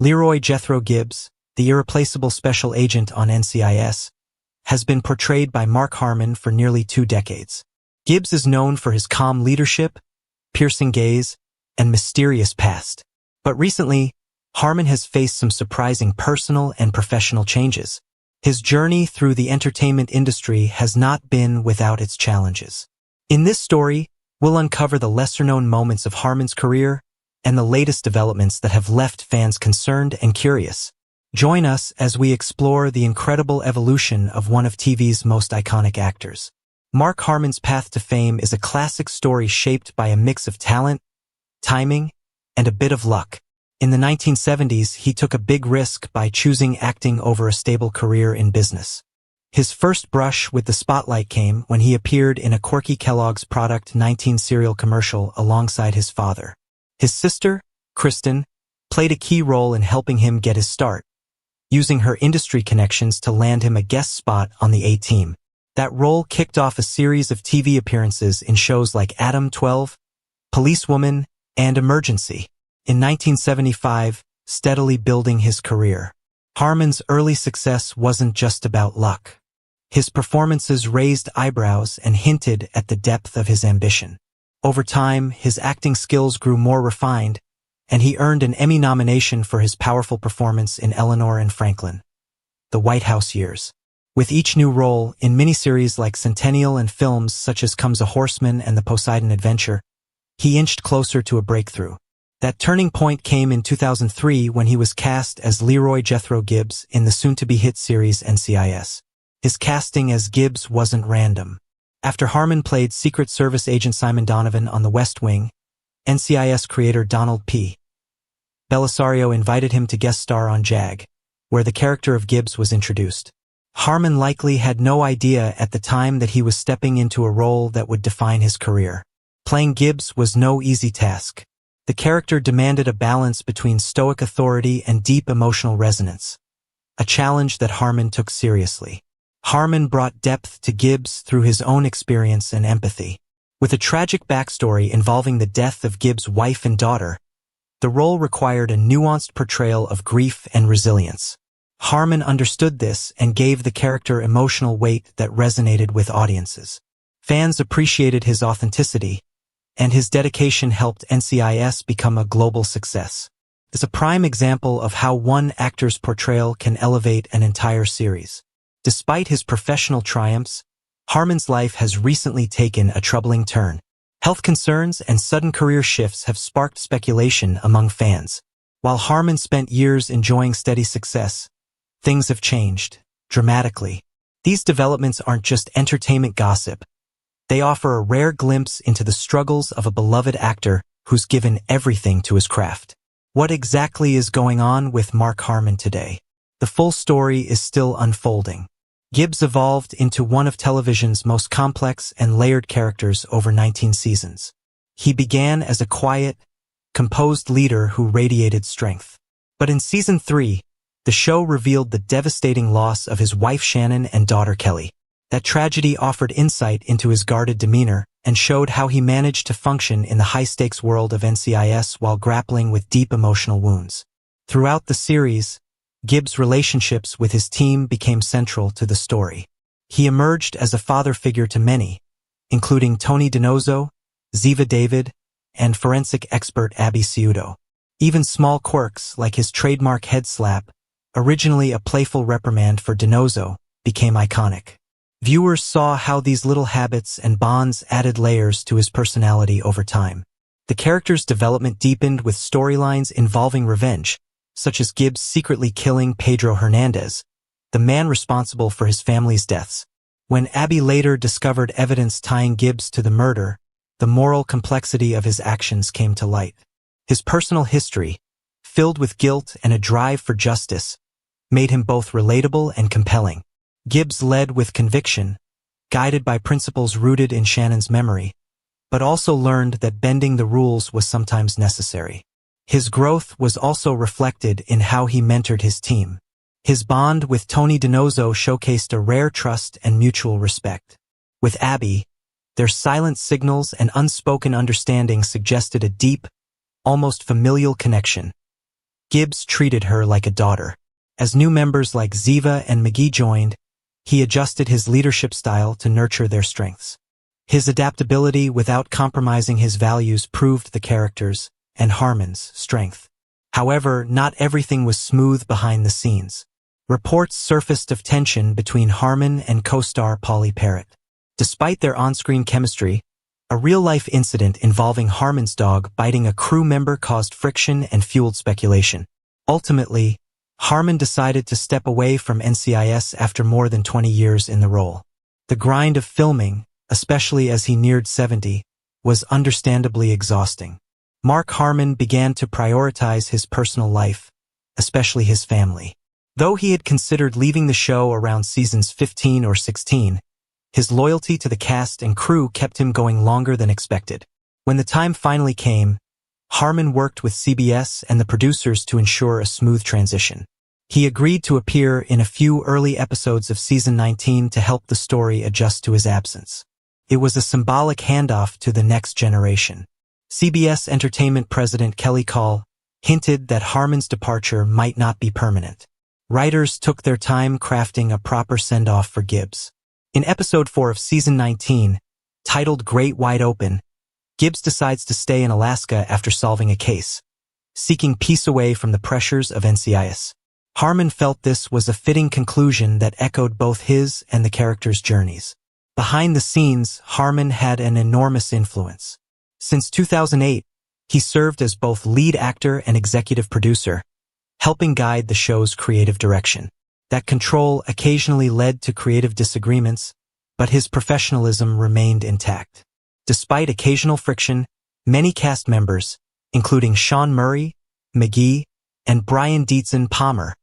Leroy Jethro Gibbs, the irreplaceable special agent on NCIS, has been portrayed by Mark Harmon for nearly 2 decades. Gibbs is known for his calm leadership, piercing gaze, and mysterious past. But recently, Harmon has faced some surprising personal and professional changes. His journey through the entertainment industry has not been without its challenges. In this story, we'll uncover the lesser-known moments of Harmon's career and the latest developments that have left fans concerned and curious. Join us as we explore the incredible evolution of one of TV's most iconic actors. Mark Harmon's path to fame is a classic story shaped by a mix of talent, timing, and a bit of luck. In the 1970s, he took a big risk by choosing acting over a stable career in business. His first brush with the spotlight came when he appeared in a quirky Kellogg's Product 19 cereal commercial alongside his father. His sister, Kristen, played a key role in helping him get his start, using her industry connections to land him a guest spot on the A-Team. That role kicked off a series of TV appearances in shows like Adam 12, Policewoman, and Emergency. In 1975, steadily building his career. Harmon's early success wasn't just about luck. His performances raised eyebrows and hinted at the depth of his ambition. Over time, his acting skills grew more refined, and he earned an Emmy nomination for his powerful performance in Eleanor and Franklin, The White House Years. With each new role in miniseries like Centennial and films such as Comes a Horseman and The Poseidon Adventure, he inched closer to a breakthrough. That turning point came in 2003 when he was cast as Leroy Jethro Gibbs in the soon-to-be-hit series NCIS. His casting as Gibbs wasn't random. After Harmon played Secret Service agent Simon Donovan on The West Wing, NCIS creator Donald P. Bellisario invited him to guest star on JAG, where the character of Gibbs was introduced. Harmon likely had no idea at the time that he was stepping into a role that would define his career. Playing Gibbs was no easy task. The character demanded a balance between stoic authority and deep emotional resonance, a challenge that Harmon took seriously. Harmon brought depth to Gibbs through his own experience and empathy. With a tragic backstory involving the death of Gibbs' wife and daughter, the role required a nuanced portrayal of grief and resilience. Harmon understood this and gave the character emotional weight that resonated with audiences. Fans appreciated his authenticity, and his dedication helped NCIS become a global success. It's a prime example of how one actor's portrayal can elevate an entire series. Despite his professional triumphs, Harmon's life has recently taken a troubling turn. Health concerns and sudden career shifts have sparked speculation among fans. While Harmon spent years enjoying steady success, things have changed dramatically. These developments aren't just entertainment gossip. They offer a rare glimpse into the struggles of a beloved actor who's given everything to his craft. What exactly is going on with Mark Harmon today? The full story is still unfolding. Gibbs evolved into one of television's most complex and layered characters over 19 seasons. He began as a quiet, composed leader who radiated strength. But in Season 3, the show revealed the devastating loss of his wife Shannon and daughter Kelly. That tragedy offered insight into his guarded demeanor and showed how he managed to function in the high-stakes world of NCIS while grappling with deep emotional wounds. Throughout the series, Gibbs' relationships with his team became central to the story. He emerged as a father figure to many, including Tony DiNozzo, Ziva David, and forensic expert Abby Ciuto. Even small quirks like his trademark head slap, originally a playful reprimand for DiNozzo, became iconic. Viewers saw how these little habits and bonds added layers to his personality over time. The character's development deepened with storylines involving revenge, such as Gibbs secretly killing Pedro Hernandez, the man responsible for his family's deaths. When Abby later discovered evidence tying Gibbs to the murder, the moral complexity of his actions came to light. His personal history, filled with guilt and a drive for justice, made him both relatable and compelling. Gibbs led with conviction, guided by principles rooted in Shannon's memory, but also learned that bending the rules was sometimes necessary. His growth was also reflected in how he mentored his team. His bond with Tony DiNozzo showcased a rare trust and mutual respect. With Abby, their silent signals and unspoken understanding suggested a deep, almost familial connection. Gibbs treated her like a daughter. As new members like Ziva and McGee joined, he adjusted his leadership style to nurture their strengths. His adaptability without compromising his values proved the character's and Harmon's strength. However, not everything was smooth behind the scenes. Reports surfaced of tension between Harmon and co-star Polly Parrott. Despite their on-screen chemistry, a real-life incident involving Harmon's dog biting a crew member caused friction and fueled speculation. Ultimately, Harmon decided to step away from NCIS after more than 20 years in the role. The grind of filming, especially as he neared 70, was understandably exhausting. Mark Harmon began to prioritize his personal life, especially his family. Though he had considered leaving the show around seasons 15 or 16, his loyalty to the cast and crew kept him going longer than expected. When the time finally came, Harmon worked with CBS and the producers to ensure a smooth transition. He agreed to appear in a few early episodes of season 19 to help the story adjust to his absence. It was a symbolic handoff to the next generation. CBS Entertainment President Kelly Call hinted that Harmon's departure might not be permanent. Writers took their time crafting a proper send-off for Gibbs. In episode 4 of season 19, titled Great Wide Open, Gibbs decides to stay in Alaska after solving a case, seeking peace away from the pressures of NCIS. Harmon felt this was a fitting conclusion that echoed both his and the character's journeys. Behind the scenes, Harmon had an enormous influence. Since 2008, he served as both lead actor and executive producer, helping guide the show's creative direction. That control occasionally led to creative disagreements, but his professionalism remained intact. Despite occasional friction, many cast members, including Sean Murray, McGee, and Brian Dietzen Palmer,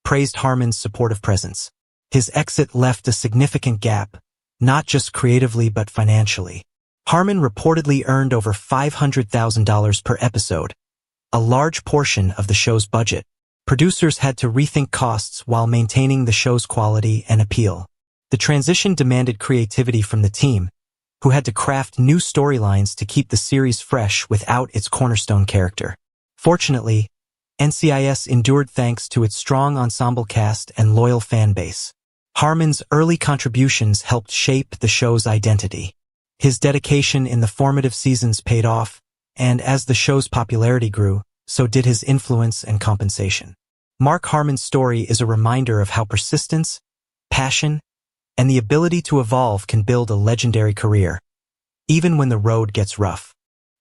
praised Harmon's supportive presence. His exit left a significant gap, not just creatively but financially. Harmon reportedly earned over $500,000 per episode, a large portion of the show's budget. Producers had to rethink costs while maintaining the show's quality and appeal. The transition demanded creativity from the team, who had to craft new storylines to keep the series fresh without its cornerstone character. Fortunately, NCIS endured thanks to its strong ensemble cast and loyal fan base. Harmon's early contributions helped shape the show's identity. His dedication in the formative seasons paid off, and as the show's popularity grew, so did his influence and compensation. Mark Harmon's story is a reminder of how persistence, passion, and the ability to evolve can build a legendary career, even when the road gets rough.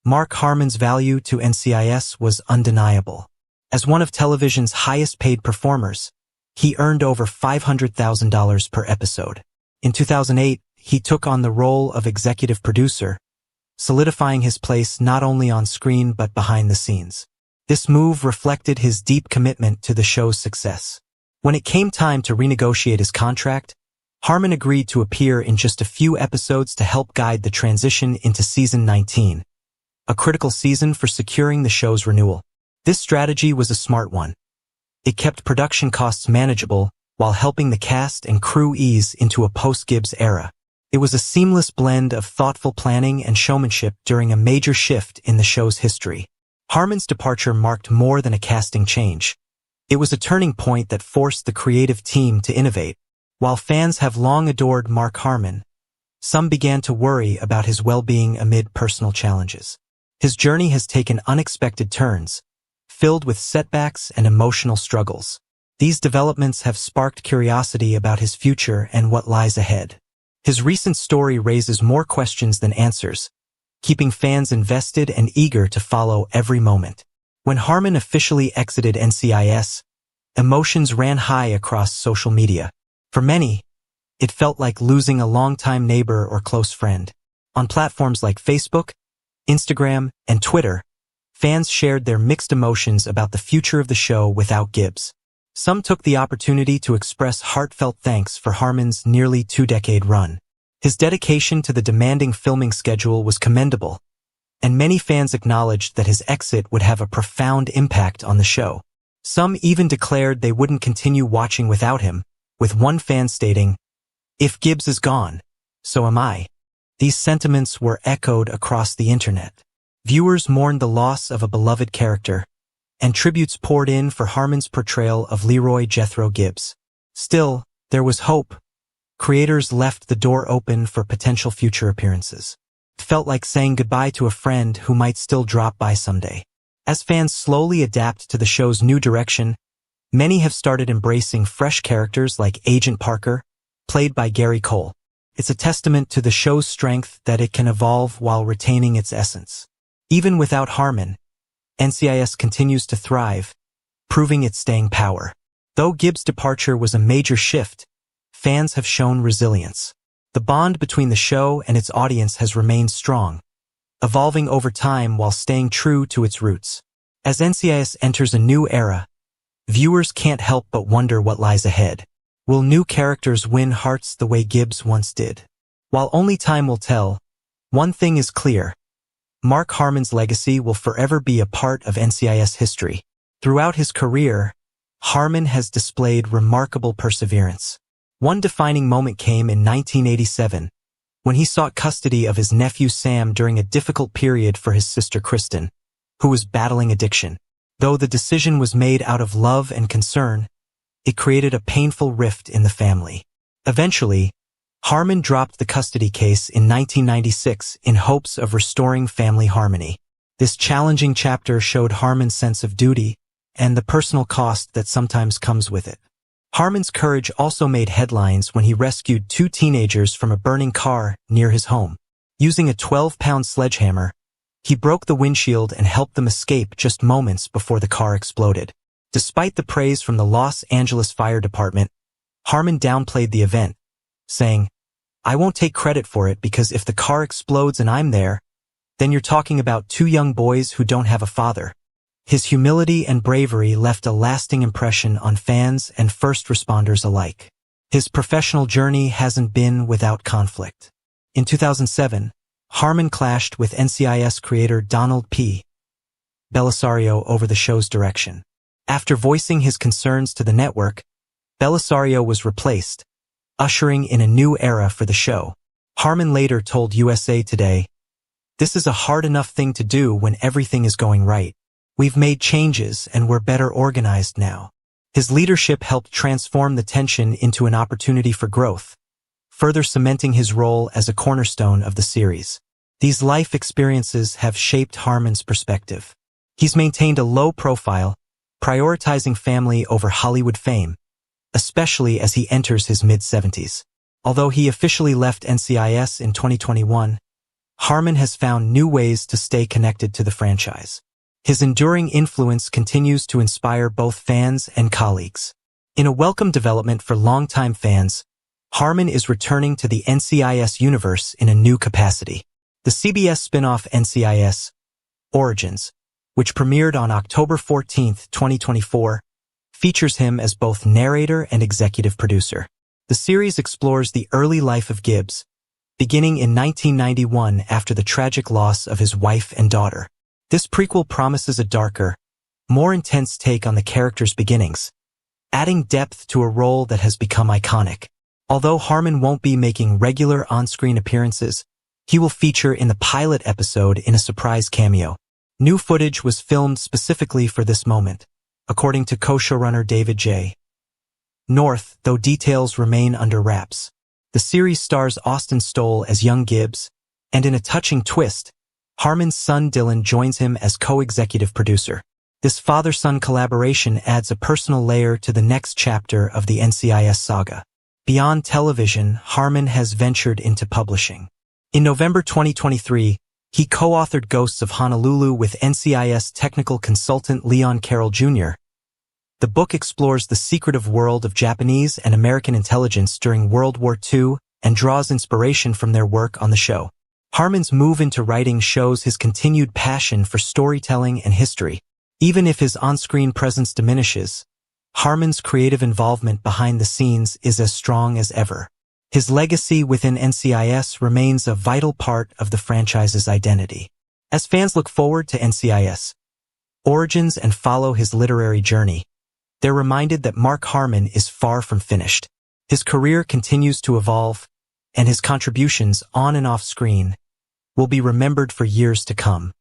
Mark Harmon's value to NCIS was undeniable. As one of television's highest-paid performers, he earned over $500,000 per episode. In 2008, he took on the role of executive producer, solidifying his place not only on screen but behind the scenes. This move reflected his deep commitment to the show's success. When it came time to renegotiate his contract, Harmon agreed to appear in just a few episodes to help guide the transition into season 19, a critical season for securing the show's renewal. This strategy was a smart one. It kept production costs manageable while helping the cast and crew ease into a post-Gibbs era. It was a seamless blend of thoughtful planning and showmanship during a major shift in the show's history. Harmon's departure marked more than a casting change. It was a turning point that forced the creative team to innovate. While fans have long adored Mark Harmon, some began to worry about his well-being amid personal challenges. His journey has taken unexpected turns, filled with setbacks and emotional struggles. These developments have sparked curiosity about his future and what lies ahead. His recent story raises more questions than answers, keeping fans invested and eager to follow every moment. When Harmon officially exited NCIS, emotions ran high across social media. For many, it felt like losing a longtime neighbor or close friend. On platforms like Facebook, Instagram, and Twitter, fans shared their mixed emotions about the future of the show without Gibbs. Some took the opportunity to express heartfelt thanks for Harmon's nearly two-decade run. His dedication to the demanding filming schedule was commendable, and many fans acknowledged that his exit would have a profound impact on the show. Some even declared they wouldn't continue watching without him, with one fan stating, "If Gibbs is gone, so am I." These sentiments were echoed across the internet. Viewers mourned the loss of a beloved character, and tributes poured in for Harmon's portrayal of Leroy Jethro Gibbs. Still, there was hope. Creators left the door open for potential future appearances. It felt like saying goodbye to a friend who might still drop by someday. As fans slowly adapt to the show's new direction, many have started embracing fresh characters like Agent Parker, played by Gary Cole. It's a testament to the show's strength that it can evolve while retaining its essence. Even without Harmon, NCIS continues to thrive, proving its staying power. Though Gibbs' departure was a major shift, fans have shown resilience. The bond between the show and its audience has remained strong, evolving over time while staying true to its roots. As NCIS enters a new era, viewers can't help but wonder what lies ahead. Will new characters win hearts the way Gibbs once did? While only time will tell, one thing is clear. Mark Harmon's legacy will forever be a part of NCIS history. Throughout his career, Harmon has displayed remarkable perseverance. One defining moment came in 1987, when he sought custody of his nephew Sam during a difficult period for his sister Kristen, who was battling addiction. Though the decision was made out of love and concern, it created a painful rift in the family. Eventually, Harmon dropped the custody case in 1996 in hopes of restoring family harmony. This challenging chapter showed Harmon's sense of duty and the personal cost that sometimes comes with it. Harmon's courage also made headlines when he rescued two teenagers from a burning car near his home. Using a 12-pound sledgehammer, he broke the windshield and helped them escape just moments before the car exploded. Despite the praise from the Los Angeles Fire Department, Harmon downplayed the event, saying, "I won't take credit for it because if the car explodes and I'm there, then you're talking about two young boys who don't have a father." His humility and bravery left a lasting impression on fans and first responders alike. His professional journey hasn't been without conflict. In 2007, Harmon clashed with NCIS creator Donald P. Bellisario over the show's direction. After voicing his concerns to the network, Bellisario was replaced, ushering in a new era for the show. Harmon later told USA Today, "This is a hard enough thing to do when everything is going right. We've made changes and we're better organized now." His leadership helped transform the tension into an opportunity for growth, further cementing his role as a cornerstone of the series. These life experiences have shaped Harmon's perspective. He's maintained a low profile, prioritizing family over Hollywood fame, especially as he enters his mid-70s. Although he officially left NCIS in 2021, Harmon has found new ways to stay connected to the franchise. His enduring influence continues to inspire both fans and colleagues. In a welcome development for longtime fans, Harmon is returning to the NCIS universe in a new capacity. The CBS spin-off NCIS Origins, which premiered on October 14, 2024, features him as both narrator and executive producer. The series explores the early life of Gibbs, beginning in 1991 after the tragic loss of his wife and daughter. This prequel promises a darker, more intense take on the character's beginnings, adding depth to a role that has become iconic. Although Harmon won't be making regular on-screen appearances, he will feature in the pilot episode in a surprise cameo. New footage was filmed specifically for this moment, according to co-showrunner David J. North, though details remain under wraps. The series stars Austin Stoll as young Gibbs, and in a touching twist, Harmon's son Dylan joins him as co-executive producer. This father-son collaboration adds a personal layer to the next chapter of the NCIS saga. Beyond television, Harmon has ventured into publishing. In November 2023, he co-authored Ghosts of Honolulu with NCIS technical consultant Leon Carroll Jr. The book explores the secretive world of Japanese and American intelligence during World War II and draws inspiration from their work on the show. Harmon's move into writing shows his continued passion for storytelling and history. Even if his on-screen presence diminishes, Harmon's creative involvement behind the scenes is as strong as ever. His legacy within NCIS remains a vital part of the franchise's identity. As fans look forward to NCIS Origins and follow his literary journey, they're reminded that Mark Harmon is far from finished. His career continues to evolve, and his contributions on and off screen will be remembered for years to come.